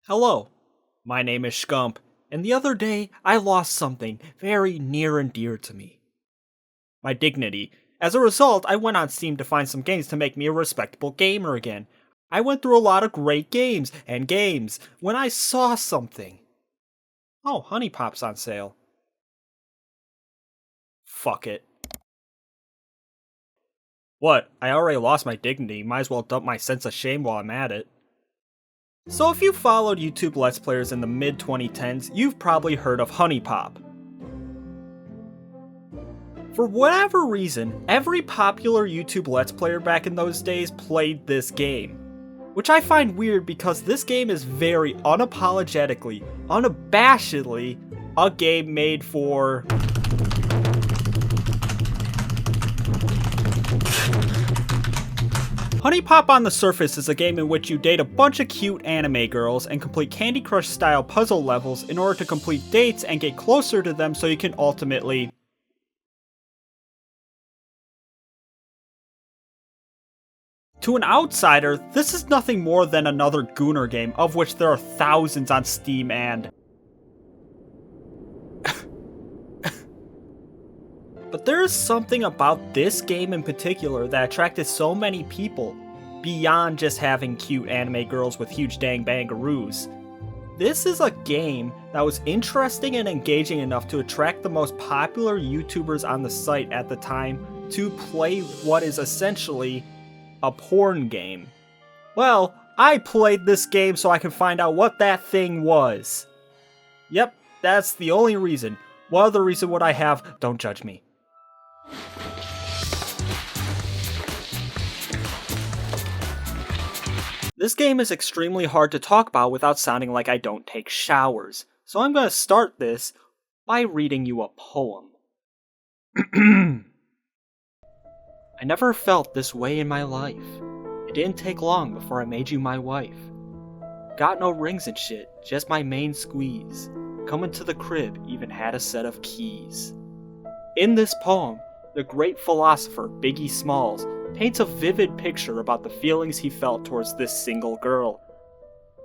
Hello, my name is Scump, and the other day I lost something very near and dear to me. My dignity. As a result, I went on Steam to find some games to make me a respectable gamer again. I went through a lot of great games when I saw something. Oh, Huniepop's on sale. Fuck it. What? I already lost my dignity, might as well dump my sense of shame while I'm at it. So if you followed YouTube Let's Players in the mid-2010s, you've probably heard of Huniepop. For whatever reason, every popular YouTube Let's Player back in those days played this game. Which I find weird because this game is very unapologetically, unabashedly, a game made for... Huniepop on the surface is a game in which you date a bunch of cute anime girls and complete Candy Crush style puzzle levels in order to complete dates and get closer to them so you can ultimately... To an outsider, this is nothing more than another Gooner game, of which there are thousands on Steam and... But there is something about this game in particular that attracted so many people, beyond just having cute anime girls with huge dang bangaroos. This is a game that was interesting and engaging enough to attract the most popular YouTubers on the site at the time to play what is essentially a porn game. Well, I played this game so I could find out what that thing was. Yep, that's the only reason. What other reason would I have? Don't judge me. This game is extremely hard to talk about without sounding like I don't take showers, so I'm going to start this by reading you a poem. I never felt this way in my life. It didn't take long before I made you my wife. Got no rings and shit, just my main squeeze. Coming to the crib, even had a set of keys. In this poem, the great philosopher Biggie Smalls paints a vivid picture about the feelings he felt towards this single girl.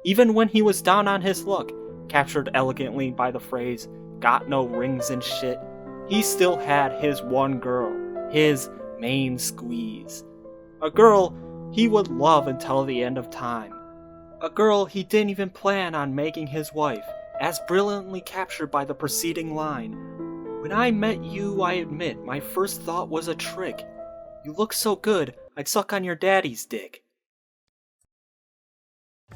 Even when he was down on his luck, captured elegantly by the phrase, got no rings and shit, he still had his one girl, his main squeeze. A girl he would love until the end of time. A girl he didn't even plan on making his wife, as brilliantly captured by the preceding line. When I met you, I admit, my first thought was a trick. You look so good, I'd suck on your daddy's dick.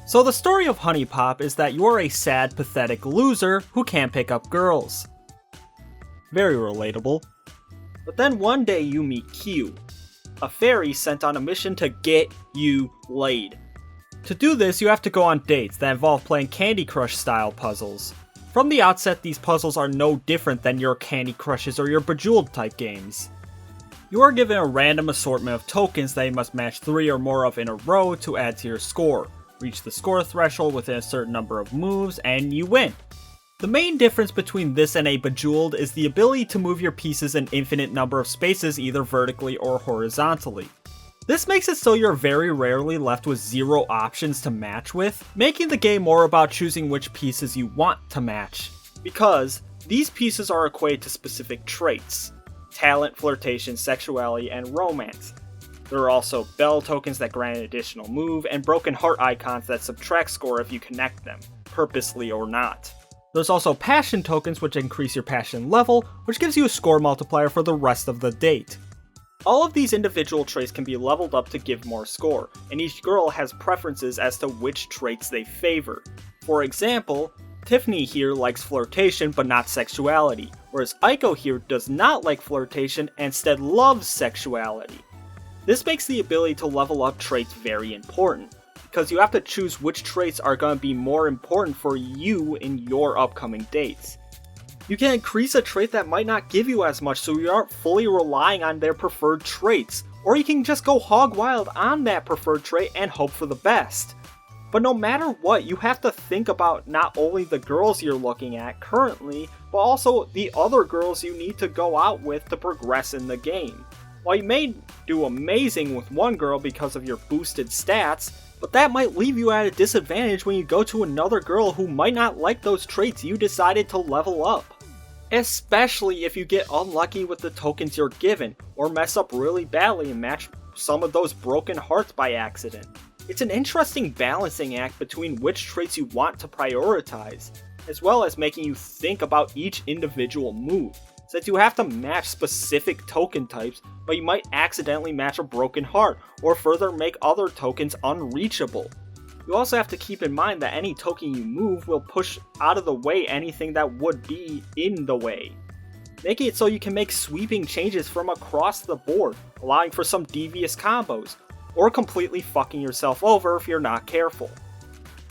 So the story of Huniepop is that you're a sad, pathetic loser who can't pick up girls. Very relatable. But then one day you meet Q, a fairy sent on a mission to get you laid. To do this, you have to go on dates that involve playing Candy Crush style puzzles. From the outset, these puzzles are no different than your Candy Crushes or your Bejeweled type games. You are given a random assortment of tokens that you must match 3 or more of in a row to add to your score. Reach the score threshold within a certain number of moves, and you win. The main difference between this and a Bejeweled is the ability to move your pieces an infinite number of spaces either vertically or horizontally. This makes it so you're very rarely left with 0 options to match with, making the game more about choosing which pieces you want to match. Because these pieces are equated to specific traits: talent, flirtation, sexuality, and romance. There are also bell tokens that grant an additional move, and broken heart icons that subtract score if you connect them, purposely or not. There's also passion tokens which increase your passion level, which gives you a score multiplier for the rest of the date. All of these individual traits can be leveled up to give more score, and each girl has preferences as to which traits they favor. For example, Tiffany here likes flirtation but not sexuality, whereas Aiko here does not like flirtation and instead loves sexuality. This makes the ability to level up traits very important, because you have to choose which traits are going to be more important for you in your upcoming dates. You can increase a trait that might not give you as much so you aren't fully relying on their preferred traits, or you can just go hog wild on that preferred trait and hope for the best. But no matter what, you have to think about not only the girls you're looking at currently, but also the other girls you need to go out with to progress in the game. While you may do amazing with one girl because of your boosted stats, But that might leave you at a disadvantage when you go to another girl who might not like those traits you decided to level up. Especially if you get unlucky with the tokens you're given, or mess up really badly and match some of those broken hearts by accident. It's an interesting balancing act between which traits you want to prioritize, as well as making you think about each individual move, since you have to match specific token types, but you might accidentally match a broken heart, or further make other tokens unreachable. You also have to keep in mind that any token you move will push out of the way anything that would be in the way, making it so you can make sweeping changes from across the board, allowing for some devious combos, or completely fucking yourself over if you're not careful.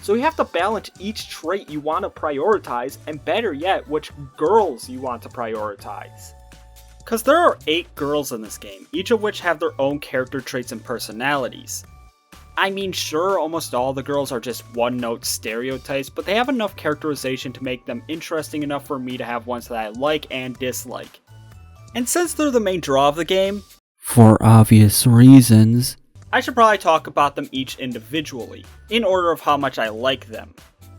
So you have to balance each trait you want to prioritize, and better yet, which girls you want to prioritize. Cause there are 8 girls in this game, each of which have their own character traits and personalities. I mean, sure, almost all the girls are just one-note stereotypes, but they have enough characterization to make them interesting enough for me to have ones that I like and dislike. And since they're the main draw of the game, for obvious reasons, I should probably talk about them each individually, in order of how much I like them.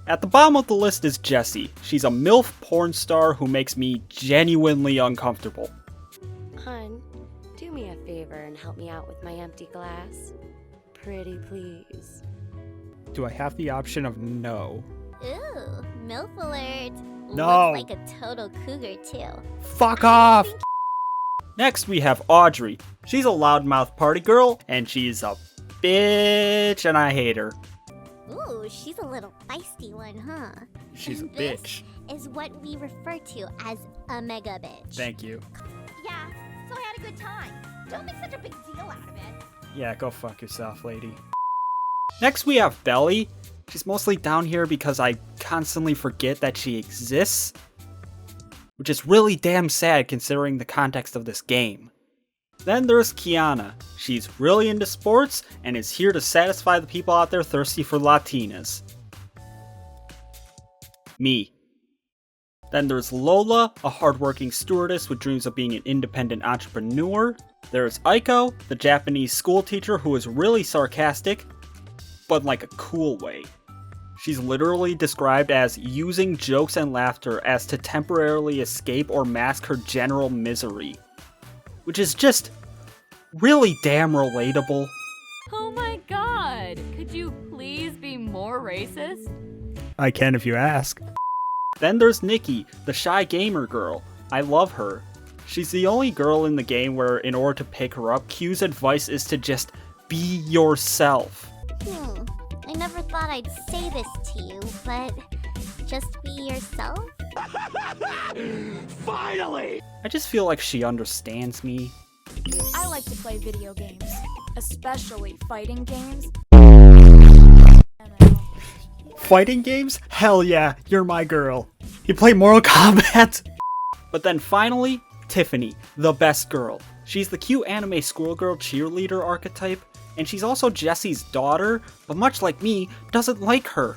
At the bottom of the list is Jessie. She's a MILF porn star who makes me genuinely uncomfortable. Hun, do me a favor and help me out with my empty glass. Pretty please. Do I have the option of no? Ooh, MILF alert. No. Looks like a total cougar too. Fuck off! Next we have Audrey. She's a loudmouth party girl, and she's a bitch, and I hate her. Ooh, she's a little feisty one, huh? She's a This bitch. is what we refer to as a mega bitch. Thank you. Yeah, so I had a good time. Don't make such a big deal out of it. Yeah, go fuck yourself, lady. Next we have Belly. She's mostly down here because I constantly forget that she exists, which is really damn sad considering the context of this game. Then there's Kiana. She's really into sports and is here to satisfy the people out there thirsty for Latinas. Me. Then there's Lola, a hardworking stewardess with dreams of being an independent entrepreneur. There's Aiko, the Japanese school teacher who is really sarcastic, but in like a cool way. She's literally described as using jokes and laughter as to temporarily escape or mask her general misery, which is just really damn relatable. Oh my god, could you please be more racist? I can if you ask. Then there's Nikki, the shy gamer girl. I love her. She's the only girl in the game where, in order to pick her up, Q's advice is to just be yourself. I never thought I'd say this to you, but just be yourself? Finally! I just feel like she understands me. I like to play video games, especially fighting games. Fighting games? Hell yeah, you're my girl. You play Mortal Kombat? But then finally, Tiffany, the best girl. She's the cute anime school girl cheerleader archetype, and she's also Jessie's daughter, but much like me, doesn't like her.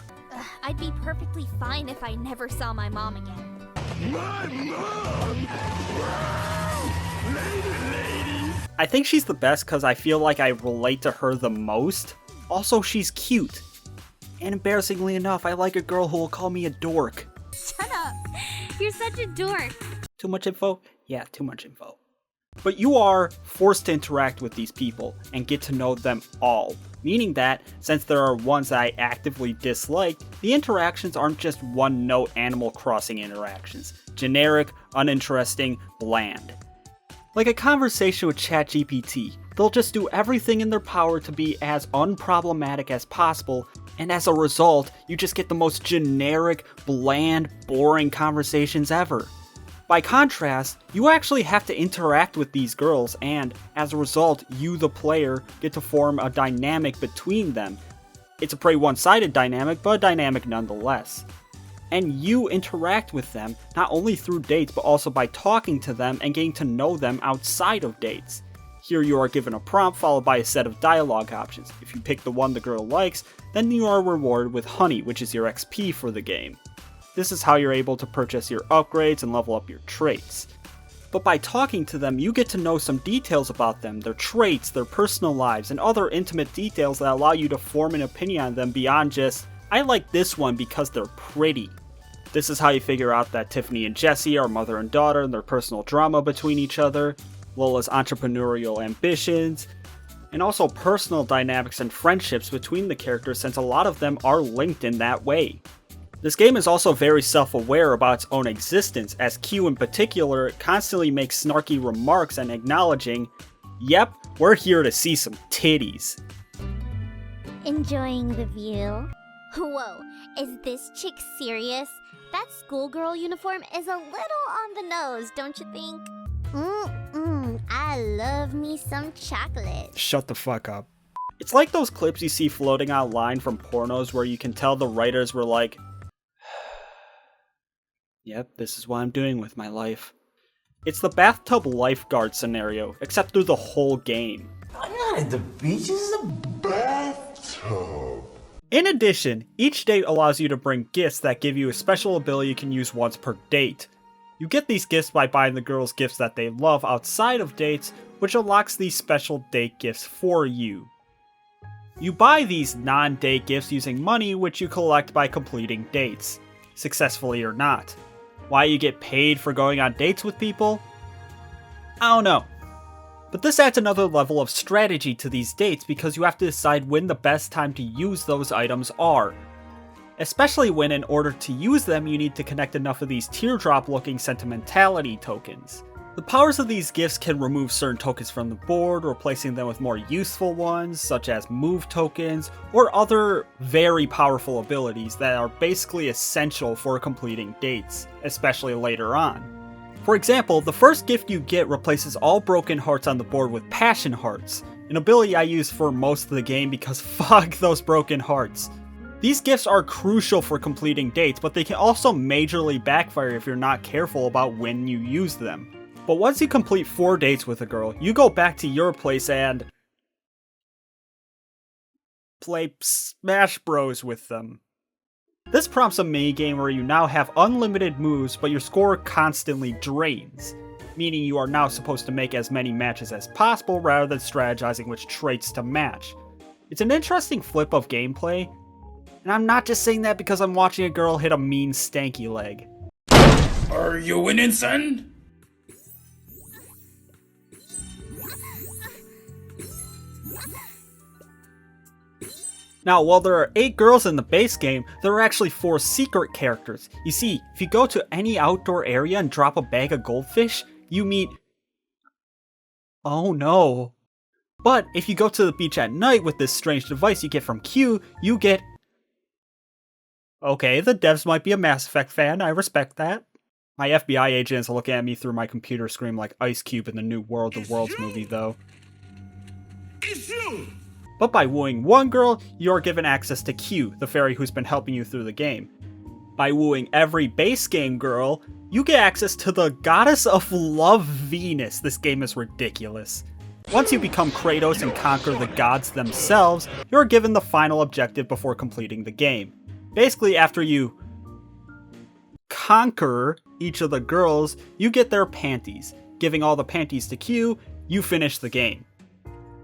I'd be perfectly fine if I never saw my mom again. My mom! Ladies! I think she's the best because I feel like I relate to her the most. Also, she's cute. And embarrassingly enough, I like a girl who will call me a dork. Shut up! You're such a dork. Too much info? Yeah, too much info. But you are forced to interact with these people and get to know them all, meaning that, since there are ones that I actively dislike, the interactions aren't just one-note Animal Crossing interactions. Generic, uninteresting, bland. Like a conversation with ChatGPT, they'll just do everything in their power to be as unproblematic as possible, and as a result, you just get the most generic, bland, boring conversations ever. By contrast, you actually have to interact with these girls, and as a result, you, the player, get to form a dynamic between them. It's a pretty one-sided dynamic, but a dynamic nonetheless. And you interact with them, not only through dates, but also by talking to them and getting to know them outside of dates. Here you are given a prompt followed by a set of dialogue options. If you pick the one the girl likes, then you are rewarded with honey, which is your XP for the game. This is how you're able to purchase your upgrades and level up your traits. but by talking to them, you get to know some details about them, their traits, their personal lives, and other intimate details that allow you to form an opinion on them beyond just, I like this one because they're pretty. This is how you figure out that Tiffany and Jesse are mother and daughter and their personal drama between each other, Lola's entrepreneurial ambitions, and also personal dynamics and friendships between the characters since a lot of them are linked in that way. This game is also very self-aware about its own existence, as Q in particular constantly makes snarky remarks and acknowledging, yep, we're here to see some titties. Enjoying the view? Whoa, is this chick serious? That schoolgirl uniform is a little on the nose, don't you think? I love me some chocolate. Shut the fuck up. It's like those clips you see floating online from pornos where you can tell the writers were like, yep, this is what I'm doing with my life. It's the bathtub lifeguard scenario, except through the whole game. I'm not at the beach, this is a bathtub. In addition, each date allows you to bring gifts that give you a special ability you can use once per date. You get these gifts by buying the girls gifts that they love outside of dates, which unlocks these special date gifts for you. You buy these non-date gifts using money which you collect by completing dates, successfully or not. Why you get paid for going on dates with people? I don't know. But this adds another level of strategy to these dates because you have to decide when the best time to use those items are. Especially when in order to use them you need to connect enough of these teardrop looking sentimentality tokens. The powers of these gifts can remove certain tokens from the board, replacing them with more useful ones, such as move tokens, or other very powerful abilities that are basically essential for completing dates, especially later on. For example, the first gift you get replaces all broken hearts on the board with passion hearts, an ability I use for most of the game because fuck those broken hearts. These gifts are crucial for completing dates, but they can also majorly backfire if you're not careful about when you use them. But once you complete 4 dates with a girl, you go back to your place and play Smash Bros with them. This prompts a minigame where you now have unlimited moves, but your score constantly drains, meaning you are now supposed to make as many matches as possible rather than strategizing which traits to match. It's an interesting flip of gameplay, and I'm not just saying that because I'm watching a girl hit a mean stanky leg. Are you winning, son? Now, while there are 8 girls in the base game, there are actually 4 secret characters. You see, if you go to any outdoor area and drop a bag of goldfish, you meet... oh no. But if you go to the beach at night with this strange device you get from Q, you get... okay, the devs might be a Mass Effect fan, I respect that. My FBI agent is looking at me through my computer screen like Ice Cube in the new World of Worlds movie though. It's you! But by wooing one girl, you're given access to Q, the fairy who's been helping you through the game. By wooing every base game girl, you get access to the Goddess of Love Venus. This game is ridiculous. Once you become Kratos and conquer the gods themselves, you're given the final objective before completing the game. Basically, after you conquer each of the girls, you get their panties. Giving all the panties to Q, you finish the game.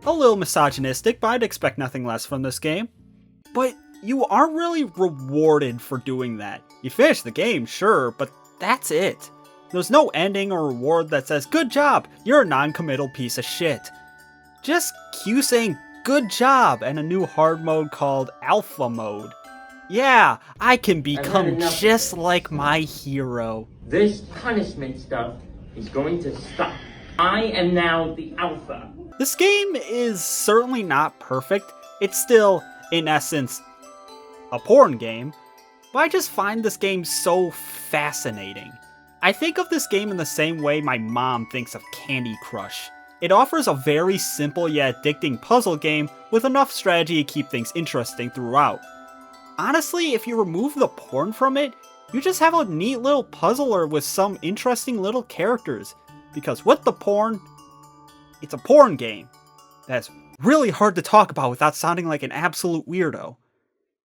A little misogynistic, but I'd expect nothing less from this game. But you aren't really rewarded for doing that. You finish the game, sure, but that's it. There's no ending or reward that says, good job, you're a non-committal piece of shit. Just Q saying, good job, and a new hard mode called Alpha Mode. Yeah, I can become just like my hero. This punishment stuff is going to stop. I am now the Alpha. This game is certainly not perfect. It's still, in essence, a porn game, but I just find this game so fascinating. I think of this game in the same way my mom thinks of Candy Crush. It offers a very simple yet addicting puzzle game with enough strategy to keep things interesting throughout. Honestly, if you remove the porn from it, you just have a neat little puzzler with some interesting little characters. Because with the porn, it's a porn game that's really hard to talk about without sounding like an absolute weirdo.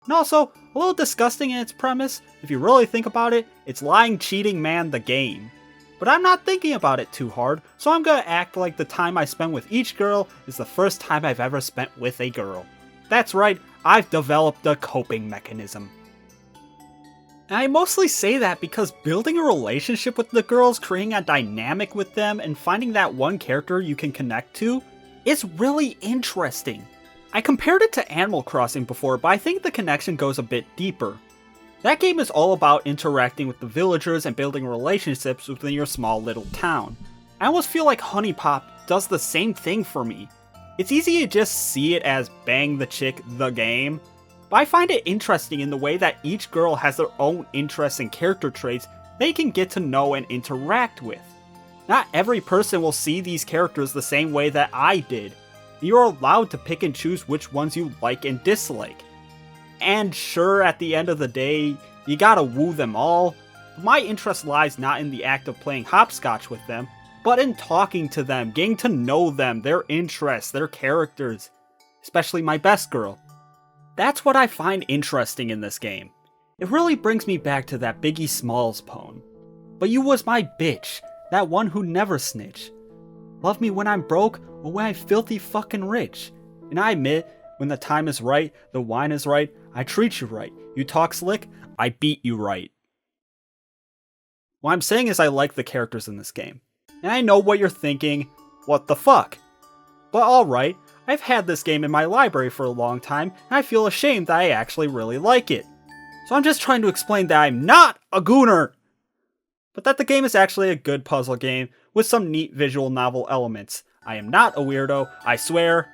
And also, a little disgusting in its premise. If you really think about it, it's Lying Cheating Man the game. but I'm not thinking about it too hard, so I'm gonna act like the time I spend with each girl is the first time I've ever spent with a girl. That's right, I've developed a coping mechanism. And I mostly say that because building a relationship with the girls, creating a dynamic with them, and finding that one character you can connect to is really interesting. I compared it to Animal Crossing before, but I think the connection goes a bit deeper. That game is all about interacting with the villagers and building relationships within your small little town. I almost feel like Huniepop does the same thing for me. It's easy to just see it as bang the chick the game, but I find it interesting in the way that each girl has their own interests and character traits they can get to know and interact with. Not every person will see these characters the same way that I did. You're allowed to pick and choose which ones you like and dislike. And sure, at the end of the day, you gotta woo them all, but my interest lies not in the act of playing hopscotch with them, but in talking to them, getting to know them, their interests, their characters, especially my best girl. That's what I find interesting in this game. It really brings me back to that Biggie Smalls poem. But you was my bitch, that one who never snitch. Love me when I'm broke or when I'm filthy fucking rich. And I admit, when the time is right, the wine is right, I treat you right. You talk slick, I beat you right. What I'm saying is I like the characters in this game. And I know what you're thinking, what the fuck? But alright, I've had this game in my library for a long time, and I feel ashamed that I actually really like it. So I'm just trying to explain that I'm not a Gooner! But that the game is actually a good puzzle game with some neat visual novel elements. I am not a weirdo, I swear.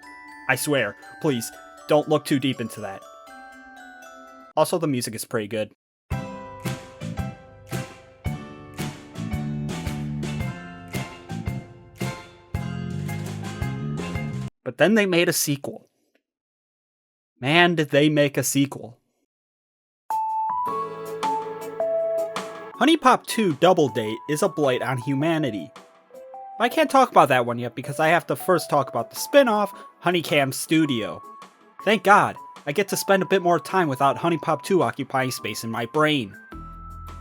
I swear. Please, don't look too deep into that. Also, the music is pretty good. But then they made a sequel. Man, did they make a sequel. Huniepop 2 Double Date is a blight on humanity. But I can't talk about that one yet because I have to first talk about the spin-off, HunieCam Studio. Thank God, I get to spend a bit more time without Huniepop 2 occupying space in my brain.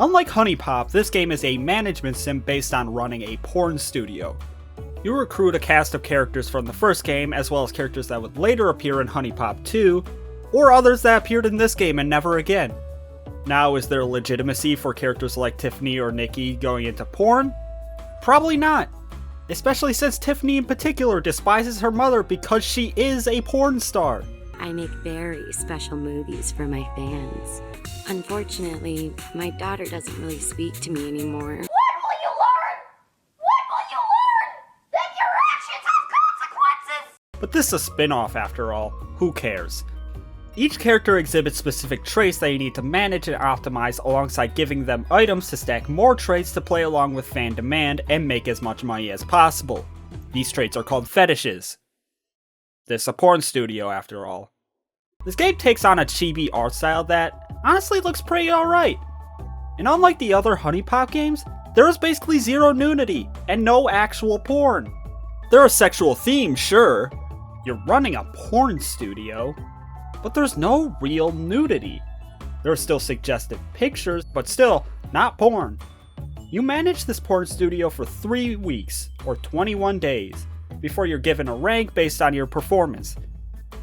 Unlike Huniepop, this game is a management sim based on running a porn studio. You recruit a cast of characters from the first game, as well as characters that would later appear in Huniepop 2, or others that appeared in this game and never again. Now, is there legitimacy for characters like Tiffany or Nikki going into porn? Probably not. Especially since Tiffany in particular despises her mother because she is a porn star. I make very special movies for my fans. Unfortunately, my daughter doesn't really speak to me anymore. But this is a spin-off after all, who cares? Each character exhibits specific traits that you need to manage and optimize alongside giving them items to stack more traits to play along with fan demand and make as much money as possible. These traits are called fetishes. This is a porn studio after all. This game takes on a chibi art style that honestly looks pretty alright. And unlike the other Huniepop games, there is basically zero nudity and no actual porn. There are sexual themes, sure. You're running a porn studio, but there's no real nudity. There are still suggestive pictures, but still not porn. You manage this porn studio for 3 weeks, or 21 days, before you're given a rank based on your performance.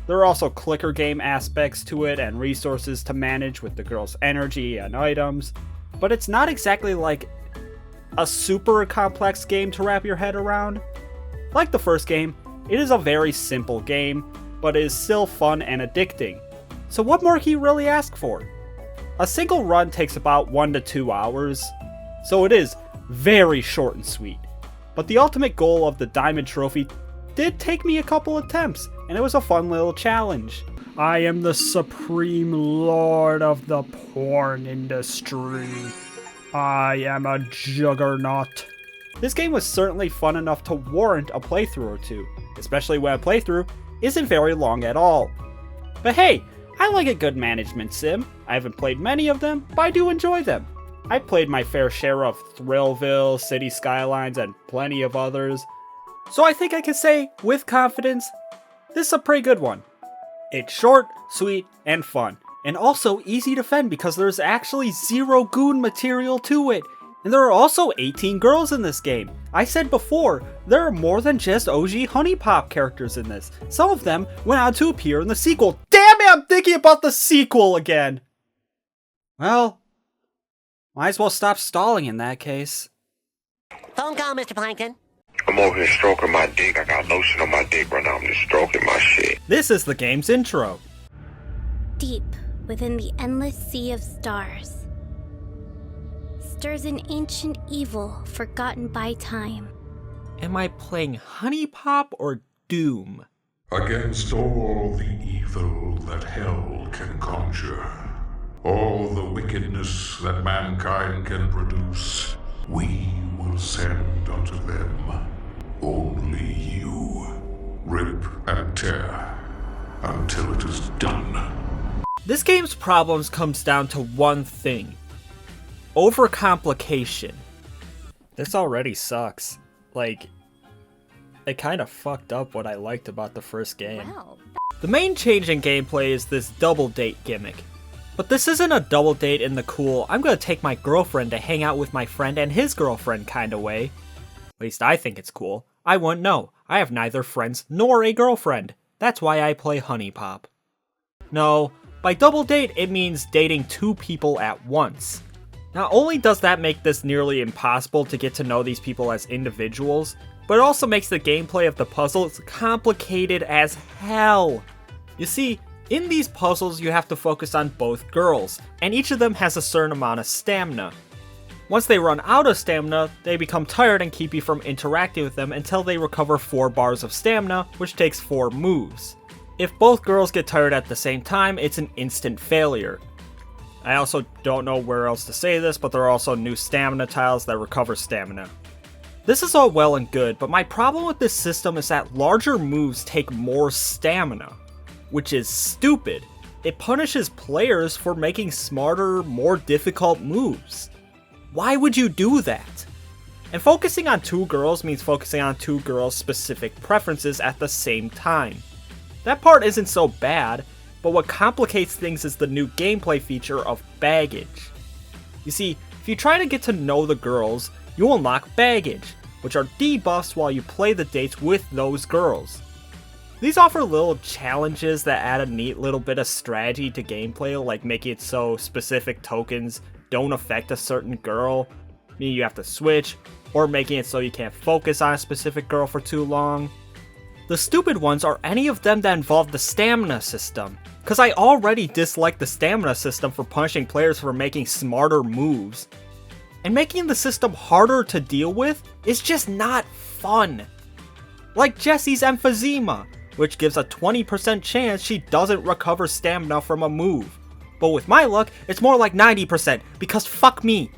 There are also clicker game aspects to it and resources to manage with the girl's energy and items, but it's not exactly like a super complex game to wrap your head around. Like the first game, it is a very simple game, but it is still fun and addicting. So what more can you really ask for? A single run takes about 1 to 2 hours, so it is very short and sweet. But the ultimate goal of the Diamond Trophy did take me a couple attempts, and it was a fun little challenge. I am the supreme lord of the porn industry. I am a juggernaut. This game was certainly fun enough to warrant a playthrough or two, especially when a playthrough isn't very long at all. But hey, I like a good management sim. I haven't played many of them, but I do enjoy them. I played my fair share of Thrillville, City Skylines, and plenty of others. So I think I can say, with confidence, this is a pretty good one. It's short, sweet, and fun. And also easy to defend because there's actually zero goon material to it. And there are also 18 girls in this game. I said before, there are more than just OG Huniepop characters in this. Some of them went on to appear in the sequel. Damn it, I'm thinking about the sequel again! Well, might as well stop stalling in that case. Phone call, Mr. Plankton. I'm over here stroking my dick. I got lotion on my dick right now. I'm just stroking my shit. This is the game's intro. Deep within the endless sea of stars stirs an ancient evil forgotten by time. Am I playing Huniepop or Doom? Against all the evil that hell can conjure, all the wickedness that mankind can produce, we will send unto them only you. Rip and tear until it is done. This game's problems comes down to one thing. Overcomplication. This already sucks. Like, it kinda fucked up what I liked about the first game. Wow. The main change in gameplay is this double date gimmick. But this isn't a double date in the cool, I'm gonna take my girlfriend to hang out with my friend and his girlfriend kinda way. At least I think it's cool. I wouldn't know. I have neither friends nor a girlfriend. That's why I play Huniepop. No, by double date it means dating two people at once. Not only does that make this nearly impossible to get to know these people as individuals, but it also makes the gameplay of the puzzles complicated as hell. You see, in these puzzles you have to focus on both girls, and each of them has a certain amount of stamina. Once they run out of stamina, they become tired and keep you from interacting with them until they recover 4 bars of stamina, which takes 4 moves. If both girls get tired at the same time, it's an instant failure. I also don't know where else to say this, but there are also new stamina tiles that recover stamina. This is all well and good, but my problem with this system is that larger moves take more stamina, which is stupid. It punishes players for making smarter, more difficult moves. Why would you do that? And focusing on 2 girls means focusing on 2 girls' specific preferences at the same time. That part isn't so bad, but what complicates things is the new gameplay feature of baggage. You see, if you try to get to know the girls, you unlock baggage, which are debuffs while you play the dates with those girls. These offer little challenges that add a neat little bit of strategy to gameplay, like making it so specific tokens don't affect a certain girl, meaning you have to switch, or making it so you can't focus on a specific girl for too long. The stupid ones are any of them that involve the stamina system, because I already dislike the stamina system for punishing players for making smarter moves. And making the system harder to deal with is just not fun. Like Jessie's emphysema, which gives a 20% chance she doesn't recover stamina from a move. But with my luck, it's more like 90%, because fuck me.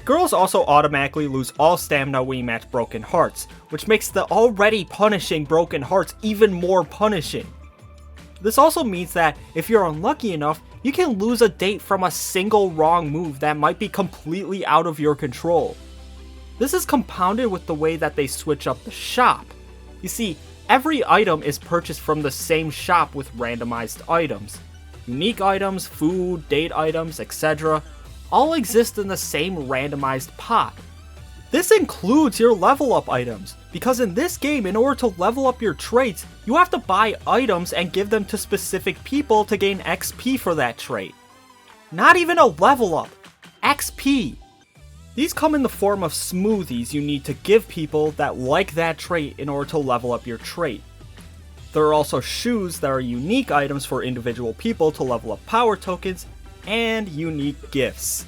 Girls also automatically lose all stamina when you match Broken Hearts, which makes the already punishing Broken Hearts even more punishing. This also means that if you're unlucky enough, you can lose a date from a single wrong move that might be completely out of your control. This is compounded with the way that they switch up the shop. You see, every item is purchased from the same shop with randomized items. Unique items, food, date items, etc. all exist in the same randomized pot. This includes your level up items, because in this game, in order to level up your traits, you have to buy items and give them to specific people to gain XP for that trait. Not even a level up, XP. These come in the form of smoothies you need to give people that like that trait in order to level up your trait. There are also shoes that are unique items for individual people to level up power tokens, and unique gifts.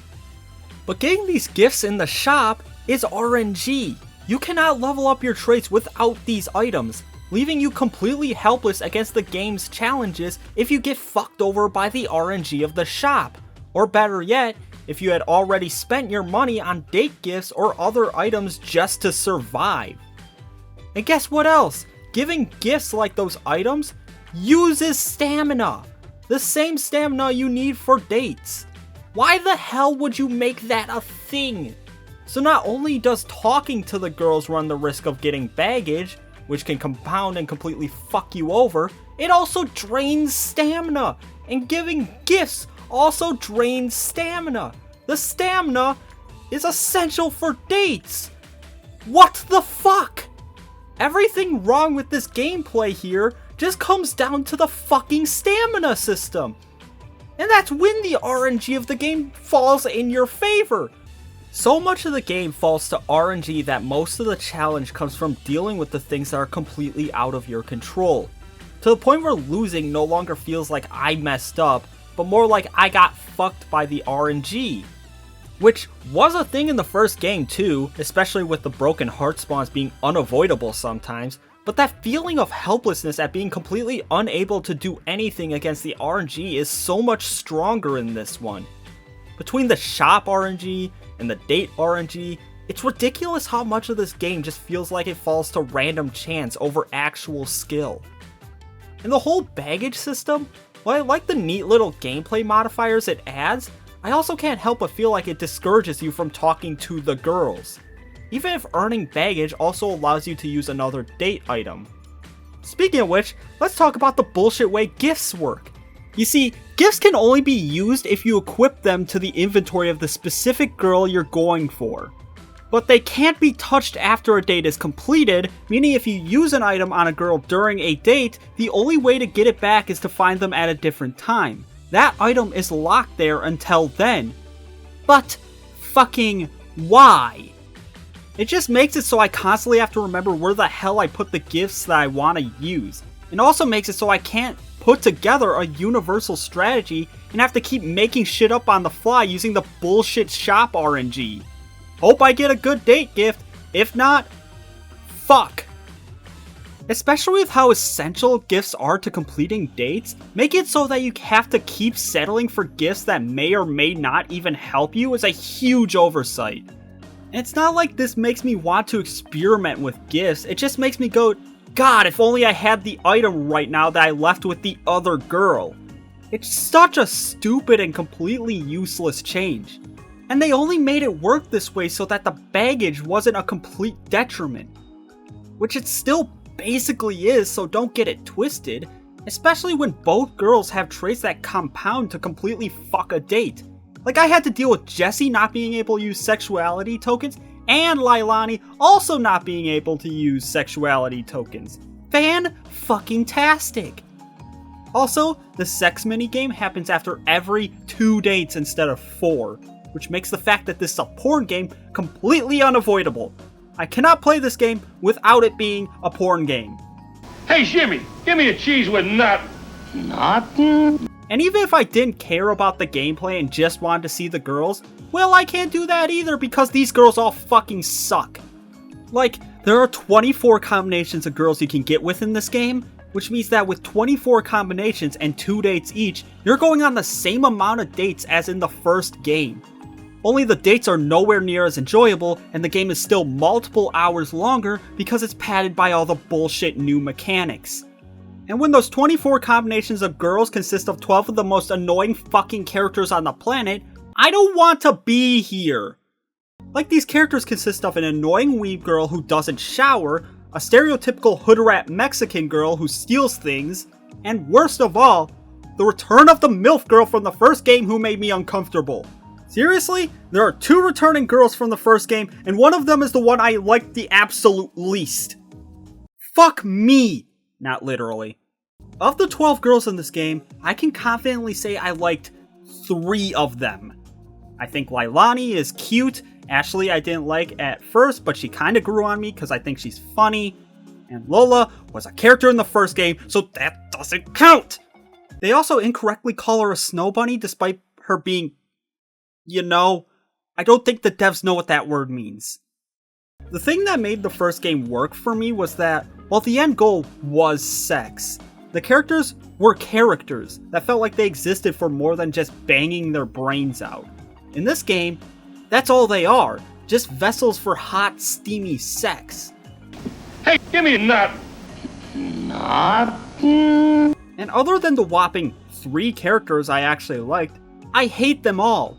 But getting these gifts in the shop is RNG. You cannot level up your traits without these items, leaving you completely helpless against the game's challenges if you get fucked over by the RNG of the shop. Or better yet, if you had already spent your money on date gifts or other items just to survive. And guess what else? Giving gifts like those items uses stamina. The same stamina you need for dates. Why the hell would you make that a thing? So not only does talking to the girls run the risk of getting baggage, which can compound and completely fuck you over, it also drains stamina, and giving gifts also drains stamina. The stamina is essential for dates. What the fuck? Everything wrong with this gameplay here just comes down to the fucking stamina system. And that's when the RNG of the game falls in your favor. So much of the game falls to RNG that most of the challenge comes from dealing with the things that are completely out of your control. To the point where losing no longer feels like I messed up, but more like I got fucked by the RNG. Which was a thing in the first game too, especially with the broken heart spawns being unavoidable sometimes, but that feeling of helplessness at being completely unable to do anything against the RNG is so much stronger in this one. Between the shop RNG and the date RNG, it's ridiculous how much of this game just feels like it falls to random chance over actual skill. And the whole baggage system, while I like the neat little gameplay modifiers it adds, I also can't help but feel like it discourages you from talking to the girls, even if earning baggage also allows you to use another date item. Speaking of which, let's talk about the bullshit way gifts work. You see, gifts can only be used if you equip them to the inventory of the specific girl you're going for. But they can't be touched after a date is completed, meaning if you use an item on a girl during a date, the only way to get it back is to find them at a different time. That item is locked there until then. But fucking why? It just makes it so I constantly have to remember where the hell I put the gifts that I want to use. And also makes it so I can't put together a universal strategy and have to keep making shit up on the fly using the bullshit shop RNG. Hope I get a good date gift. If not, fuck. Especially with how essential gifts are to completing dates, make it so that you have to keep settling for gifts that may or may not even help you is a huge oversight. And it's not like this makes me want to experiment with gifts, it just makes me go, God, if only I had the item right now that I left with the other girl. It's such a stupid and completely useless change. And they only made it work this way so that the baggage wasn't a complete detriment. Which it still basically is, so don't get it twisted, especially when both girls have traits that compound to completely fuck a date. Like I had to deal with Jessie not being able to use sexuality tokens, and Lailani also not being able to use sexuality tokens. Fan-fucking-tastic! Also, the sex minigame happens after every 2 dates instead of 4, which makes the fact that this is a porn game completely unavoidable. I cannot play this game without it being a porn game. Hey, Jimmy, give me a cheese with nut. Nothing. And even if I didn't care about the gameplay and just wanted to see the girls, well, I can't do that either because these girls all fucking suck. Like, there are 24 combinations of girls you can get with in this game, which means that with 24 combinations and 2 dates each, you're going on the same amount of dates as in the first game. Only the dates are nowhere near as enjoyable, and the game is still multiple hours longer because it's padded by all the bullshit new mechanics. And when those 24 combinations of girls consist of 12 of the most annoying fucking characters on the planet, I don't want to be here! Like, these characters consist of an annoying weeb girl who doesn't shower, a stereotypical hood rat Mexican girl who steals things, and worst of all, the return of the MILF girl from the first game who made me uncomfortable. Seriously? There are 2 returning girls from the first game, and one of them is the one I liked the absolute least. Fuck me! Not literally. Of the 12 girls in this game, I can confidently say I liked 3 of them. I think Lailani is cute. Ashley I didn't like at first, but she kinda grew on me because I think she's funny. And Lola was a character in the first game, so that doesn't count! They also incorrectly call her a snow bunny despite her being, you know, I don't think the devs know what that word means. The thing that made the first game work for me was that, while the end goal was sex, the characters were characters that felt like they existed for more than just banging their brains out. In this game, that's all they are, just vessels for hot, steamy sex. Hey, give me a nut. Nothing. And other than the whopping 3 characters I actually liked, I hate them all.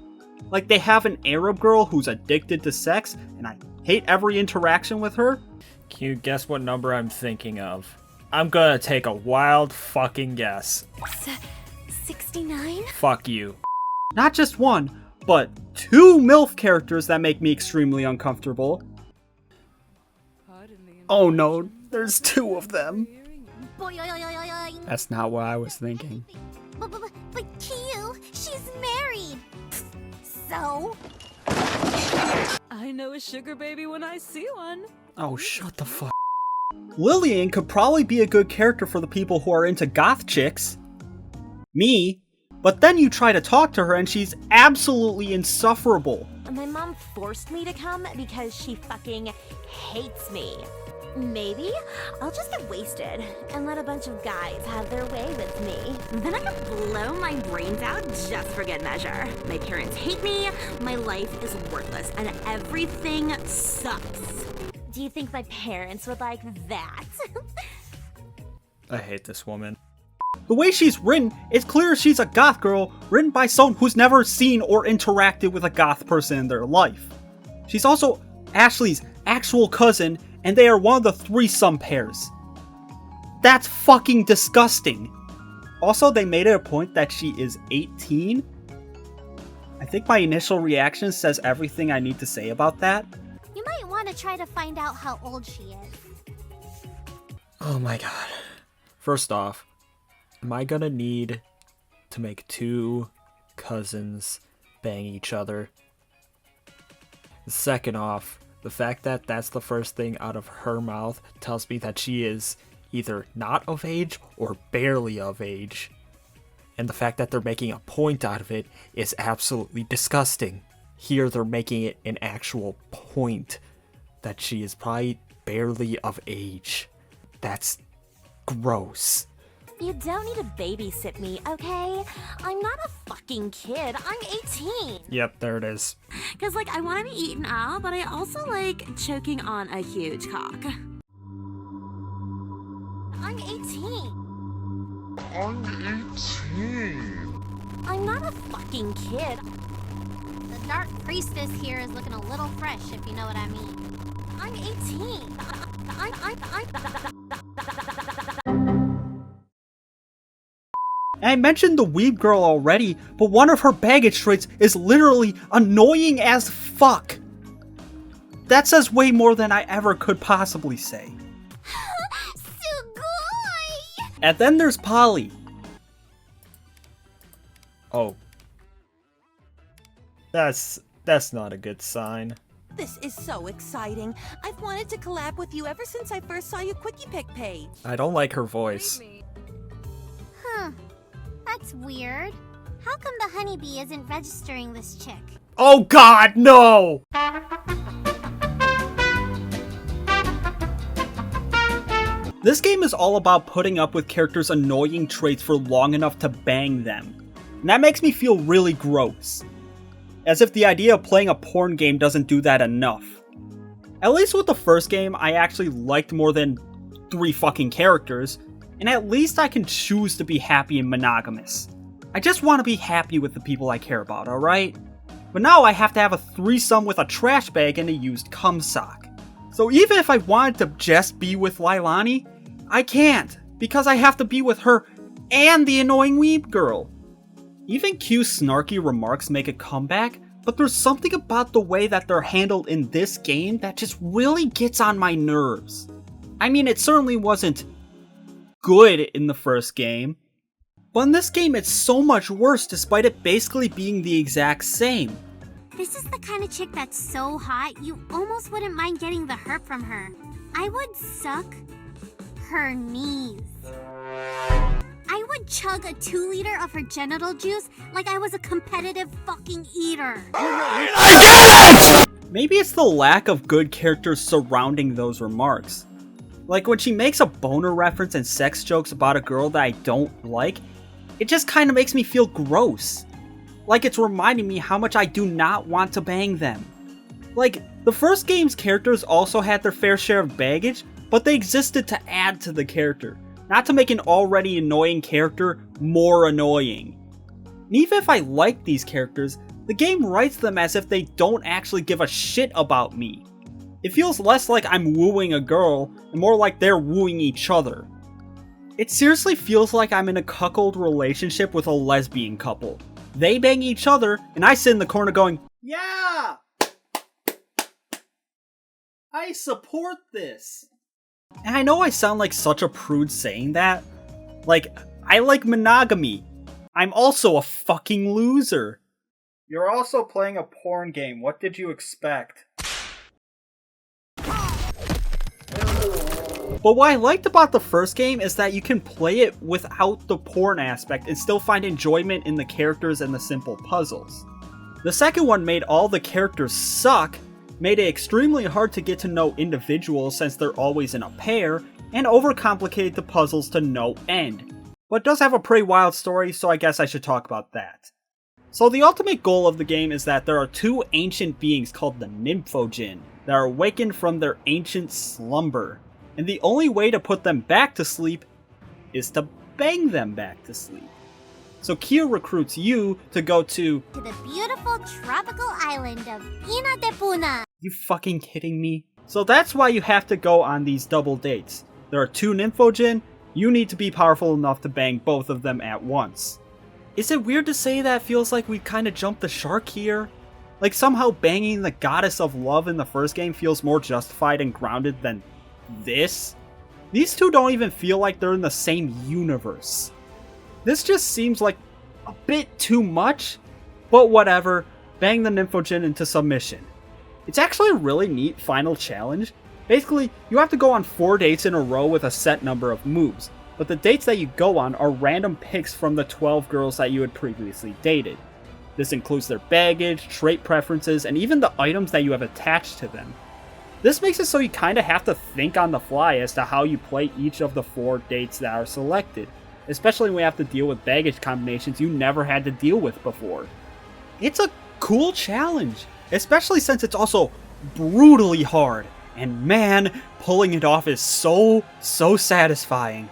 Like, they have an Arab girl who's addicted to sex, and I hate every interaction with her. Can you guess what number I'm thinking of? I'm gonna take a wild fucking guess. 69? Fuck you. Not just one, but 2 MILF characters that make me extremely uncomfortable. Oh no, there's 2 of them. That's not what I was thinking. But Q, she's married. So? I know a sugar baby when I see one. Oh, shut the fuck. Lillian could probably be a good character for the people who are into goth chicks. Me. But then you try to talk to her and she's absolutely insufferable. My mom forced me to come because she fucking hates me. Maybe I'll just get wasted and let a bunch of guys have their way with me. Then I could blow my brains out just for good measure. My parents hate me, my life is worthless, and everything sucks. Do you think my parents would like that? I hate this woman. The way she's written, it's clear she's a goth girl written by someone who's never seen or interacted with a goth person in their life. She's also Ashley's actual cousin, and they are one of the threesome pairs. That's fucking disgusting. Also, they made it a point that she is 18. I think my initial reaction says everything I need to say about that. You might want to try to find out how old she is. Oh my god. First off, am I gonna need to make 2 cousins bang each other? Second off, the fact that that's the first thing out of her mouth tells me that she is either not of age or barely of age. And the fact that they're making a point out of it is absolutely disgusting. Here they're making it an actual point that she is probably barely of age. That's gross. You don't need to babysit me, okay? I'm not a fucking kid. I'm 18. Yep, there it is. Cause I wanna be eaten out, but I also like choking on a huge cock. I'm 18. I'm 18. I'm not a fucking kid. The dark priestess here is looking a little fresh, if you know what I mean. I'm 18. I mentioned the weeb girl already, but one of her baggage traits is literally annoying as fuck. That says way more than I ever could possibly say. Sugoi! And then there's Polly. Oh. That's not a good sign. This is so exciting. I've wanted to collab with you ever since I first saw your Quickie Pick page. I don't like her voice. Huh. That's weird. How come the honeybee isn't registering this chick? Oh god, no! This game is all about putting up with characters' annoying traits for long enough to bang them. And that makes me feel really gross. As if the idea of playing a porn game doesn't do that enough. At least with the first game, I actually liked more than 3 fucking characters, and at least I can choose to be happy and monogamous. I just want to be happy with the people I care about, alright? But now I have to have a threesome with a trash bag and a used cum sock. So even if I wanted to just be with Lailani, I can't, because I have to be with her and the annoying weeb girl. Even Q's snarky remarks make a comeback, but there's something about the way that they're handled in this game that just really gets on my nerves. I mean, it certainly wasn't good in the first game, but in this game it's so much worse despite it basically being the exact same. This is the kind of chick that's so hot, you almost wouldn't mind getting the herp from her. I would suck her knees. I would chug a 2-liter of her genital juice like I was a competitive fucking eater. I get it! Maybe it's the lack of good characters surrounding those remarks. Like when she makes a boner reference and sex jokes about a girl that I don't like, it just kind of makes me feel gross. Like it's reminding me how much I do not want to bang them. Like, the first game's characters also had their fair share of baggage, but they existed to add to the character, not to make an already annoying character more annoying. And even if I like these characters, the game writes them as if they don't actually give a shit about me. It feels less like I'm wooing a girl, and more like they're wooing each other. It seriously feels like I'm in a cuckold relationship with a lesbian couple. they bang each other, and I sit in the corner going, yeah! I support this! And I know I sound like such a prude saying that. Like, I like monogamy. I'm also a fucking loser. You're also playing a porn game. What did you expect? But what I liked about the first game is that you can play it without the porn aspect and still find enjoyment in the characters and the simple puzzles. The second one made all the characters suck, made it extremely hard to get to know individuals since they're always in a pair, and overcomplicated the puzzles to no end. But it does have a pretty wild story, so I guess I should talk about that. So the ultimate goal of the game is that there are two ancient beings called the Nymphogen that are awakened from their ancient slumber. And the only way to put them back to sleep is to bang them back to sleep. So Kyo recruits you to go to the beautiful tropical island of Pina de Puna. You fucking kidding me? So that's why you have to go on these double dates. There are two Nymphogen, you need to be powerful enough to bang both of them at once. Is it weird to say that it feels like we kinda jumped the shark here? Like somehow banging the goddess of love in the first game feels more justified and grounded than this? These two don't even feel like they're in the same universe. This just seems like a bit too much, but whatever, bang the Nymphogen into submission. It's actually a really neat final challenge. Basically, you have to go on 4 dates in a row with a set number of moves, but the dates that you go on are random picks from the 12 girls that you had previously dated. This includes their baggage, trait preferences, and even the items that you have attached to them. This makes it so you kinda have to think on the fly as to how you play each of the 4 dates that are selected, especially when you have to deal with baggage combinations you never had to deal with before. It's a cool challenge, especially since it's also brutally hard, and man, pulling it off is so satisfying.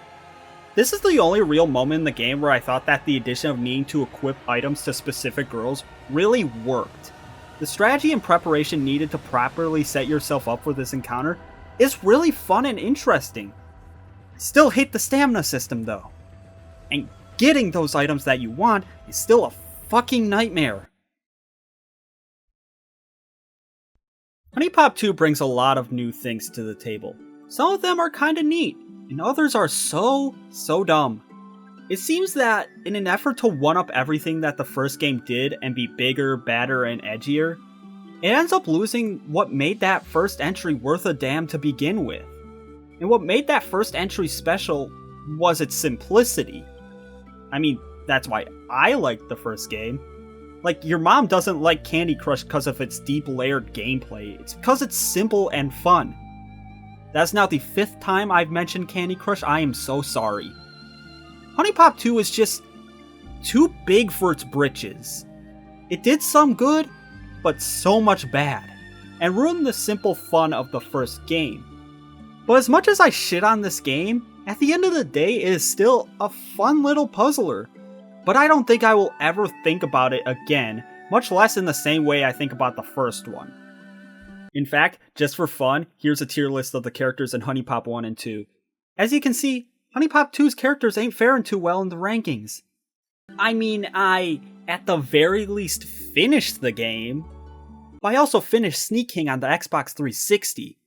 This is the only real moment in the game where I thought that the addition of needing to equip items to specific girls really worked. The strategy and preparation needed to properly set yourself up for this encounter is really fun and interesting. Still hate the stamina system though. And getting those items that you want is still a fucking nightmare. Huniepop 2 brings a lot of new things to the table. Some of them are kinda neat, and others are so dumb. It seems that in an effort to one-up everything that the first game did and be bigger, badder, and edgier, it ends up losing what made that first entry worth a damn to begin with. And what made that first entry special was its simplicity. I mean, that's why I liked the first game. Like, your mom doesn't like Candy Crush because of its deep layered gameplay, it's because it's simple and fun. That's now the 5th time I've mentioned Candy Crush, I am so sorry. Huniepop 2 is just too big for its britches. It did some good, but so much bad, and ruined the simple fun of the first game. But as much as I shit on this game, at the end of the day it is still a fun little puzzler. But I don't think I will ever think about it again, much less in the same way I think about the first one. In fact, just for fun, here's a tier list of the characters in Huniepop 1 and 2. As you can see, Huniepop 2's characters ain't faring too well in the rankings. I mean, I, at the very least, finished the game, but I also finished Sneak King on the Xbox 360.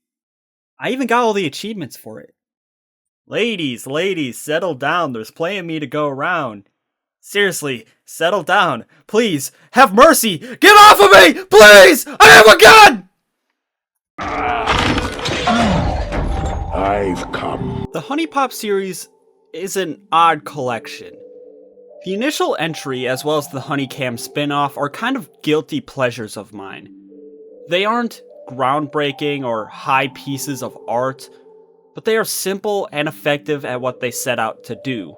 I even got all the achievements for it. Ladies, settle down, there's plenty of me to go around. Seriously, settle down. Please, have mercy! Get off of me! Please! I have a gun! I've come. The Huniepop series is an odd collection. The initial entry, as well as the HunieCam spin-off, are kind of guilty pleasures of mine. They aren't groundbreaking or high pieces of art, but they are simple and effective at what they set out to do.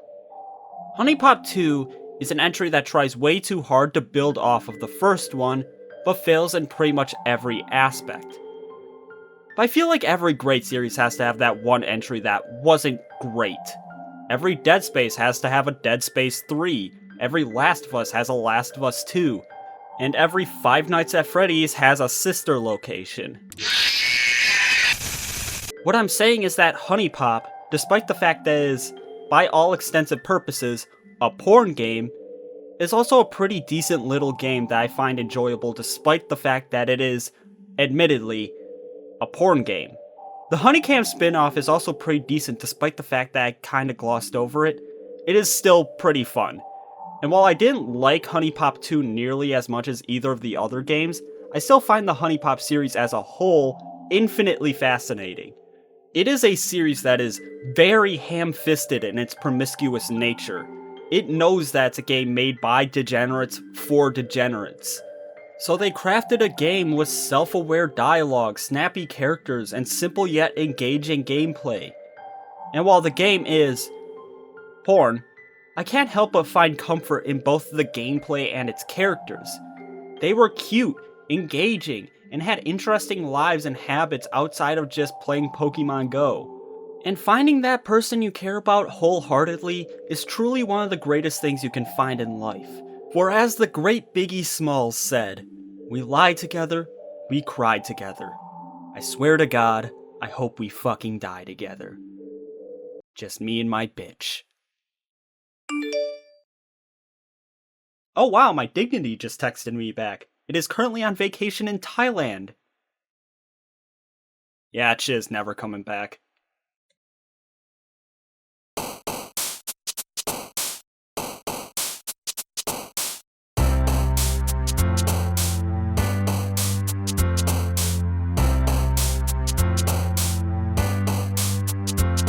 Huniepop 2 is an entry that tries way too hard to build off of the first one, but fails in pretty much every aspect. But I feel like every great series has to have that one entry that wasn't great. Every Dead Space has to have a Dead Space 3, every Last of Us has a Last of Us 2, and every Five Nights at Freddy's has a sister location. What I'm saying is that Huniepop, despite the fact that it is, by all extensive purposes, a porn game, is also a pretty decent little game that I find enjoyable despite the fact that it is, admittedly, a porn game. The HunieCam spin-off is also pretty decent despite the fact that I kinda glossed over it. It is still pretty fun. And while I didn't like Huniepop 2 nearly as much as either of the other games, I still find the Huniepop series as a whole infinitely fascinating. It is a series that is very ham-fisted in its promiscuous nature. It knows that it's a game made by degenerates for degenerates. So they crafted a game with self-aware dialogue, snappy characters, and simple yet engaging gameplay. And while the game is porn, I can't help but find comfort in both the gameplay and its characters. They were cute, engaging, and had interesting lives and habits outside of just playing Pokemon Go. And finding that person you care about wholeheartedly is truly one of the greatest things you can find in life. For as the great Biggie Smalls said, we lied together, we cried together. I swear to God, I hope we fucking die together. Just me and my bitch. Oh wow, my dignity just texted me back. It is currently on vacation in Thailand. Yeah, Chiz never coming back.